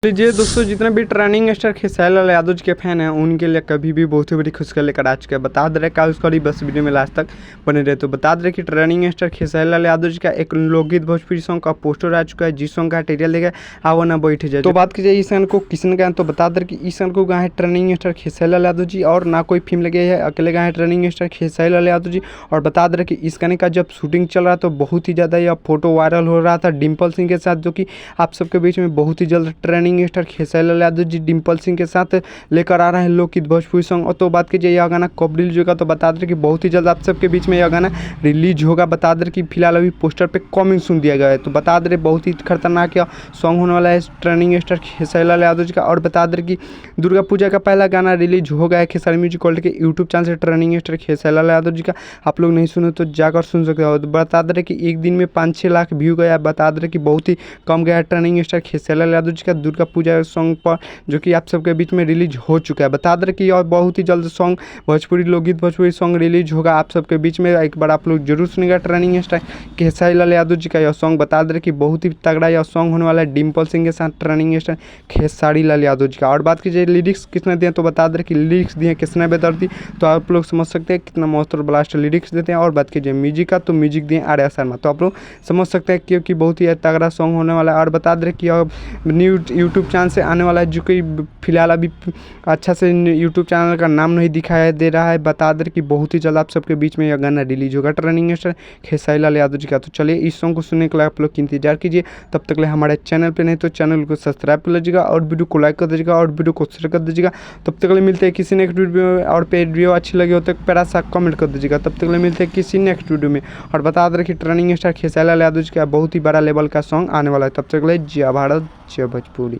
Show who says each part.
Speaker 1: लीजिए दोस्तों, जितने भी ट्रेंडिंग स्टार खेसारी लाल यादव जी के फैन हैं उनके लिए कभी भी बहुत ही बड़ी खुशखबरी लेकर आ चुका है। बता दे रहे का उसका बस वीडियो में लास्ट तक बने रहे। तो बता दे रहे कि ट्रेंडिंग स्टार खेसारी लाल यादव जी का एक लोकगीत भोजपुरी सॉन्ग का पोस्टर आ चुका है, जिस सॉन्ग का टाइटल देगा आओ ना बैठ जाए। तो बात की जाए इस गाने को किसने गाया, तो बता दे कि इस गाने को गाए हैं ट्रेंडिंग स्टार खेसारी लाल यादव जी, और ना कोई फिल्म लगे है, अकेले गाए हैं ट्रेंडिंग स्टार खेसारी लाल यादव जी। और बता दे रहे कि इस गाने का जब शूटिंग चल रहा तो बहुत ही ज़्यादा यह फोटो वायरल हो रहा था डिम्पल सिंह के साथ, जो कि आप सबके बीच में बहुत ही जल्द ट्रेंडिंग स्टार खेसारी लाल यादव जी डिम्पल सिंह के साथ लेकर आ रहे हैं लोकगीत भोजपुरी सॉन्ग। और तो बात कीजिए यह गाना कब रिलीज होगा, तो बता दें कि बहुत ही जल्द आप सबके बीच में यह गाना रिलीज होगा। बता दें कि फिलहाल अभी पोस्टर पे कमिंग सुन दिया गया है। तो बता दें बहुत ही खतरनाक यह सॉन्ग होने वाला है ट्रेंडिंग स्टार खेसारी लाल यादव जी का। और बता दें कि दुर्गा पूजा का पहला गाना रिलीज हो गया है खेसारी म्यूजिक वर्ल्ड के यूट्यूब चैनल से ट्रेंडिंग स्टार खेसारी लाल यादव जी का। आप लोग नहीं सुने तो जाकर सुन सकते हो। तो बता दें कि एक दिन में 5-6 लाख व्यू गया है। बता दें कि बहुत ही कम गया है ट्रेंडिंग स्टार खेसारी लाल यादव जी का दुर्गा पूजा सॉन्ग पर, जो कि आप सबके बीच में रिलीज हो चुका है। बता दें कि और बहुत ही जल्द सॉन्ग भोजपुरी लोकगीत भोजपुरी सॉन्ग रिलीज होगा आप सबके बीच में। एक बार आप लोग जरूर सुनेगा ट्रेंडिंग स्टार खेसारी लाल यादव जी का यह सॉन्ग। बता दें कि बहुत ही तगड़ा यह सॉन्ग होने वाला है डिम्पल सिंह के साथ ट्रेंडिंग स्टार खेसारी लाल यादव जी का। और बात कीजिए लिरिक्स किसने दिए, तो बता दें कि लिरिक्स दिए किसने बेदर्दी, तो आप लोग समझ सकते हैं कितना मस्त और ब्लास्ट लिरिक्स देते हैं। और बात कीजिए म्यूजिक का, तो म्यूजिक दिए आर्या शर्मा, तो आप लोग समझ सकते हैं क्योंकि बहुत ही तगड़ा सॉन्ग होने वाला है। और बता दें कि न्यू यूट्यूब चैनल से आने वाला है, जो कि फिलहाल अभी अच्छा से यूट्यूब चैनल का नाम नहीं दिखाई दे रहा है। बता दें कि बहुत ही जल्द आप सबके बीच में यह गाना रिलीज होगा ट्रेंडिंग स्टार खेसारी लाल यादव जी का। तो चलिए इस सॉन्ग को सुनने के लिए आप लोग इंतजार कीजिए। तब तक ले हमारे चैनल पे नहीं तो चैनल को सब्सक्राइब कर लीजिएगा और वीडियो को लाइक कर दीजिएगा और वीडियो को शेयर कर दीजिएगा। तब तक ले मिलते हैं किसी नेक्स्ट वीडियो में। और वीडियो अच्छी लगी हो तो प्यारा सा कमेंट कर दीजिएगा। तब तक ले मिलते हैं किसी नेक्स्ट वीडियो में। और बता दें कि ट्रेंडिंग स्टार खेसारी लाल यादव जी का बहुत ही बड़ा लेवल का सॉन्ग आने वाला है। तब तक ले जय भारत जय भोजपुरी।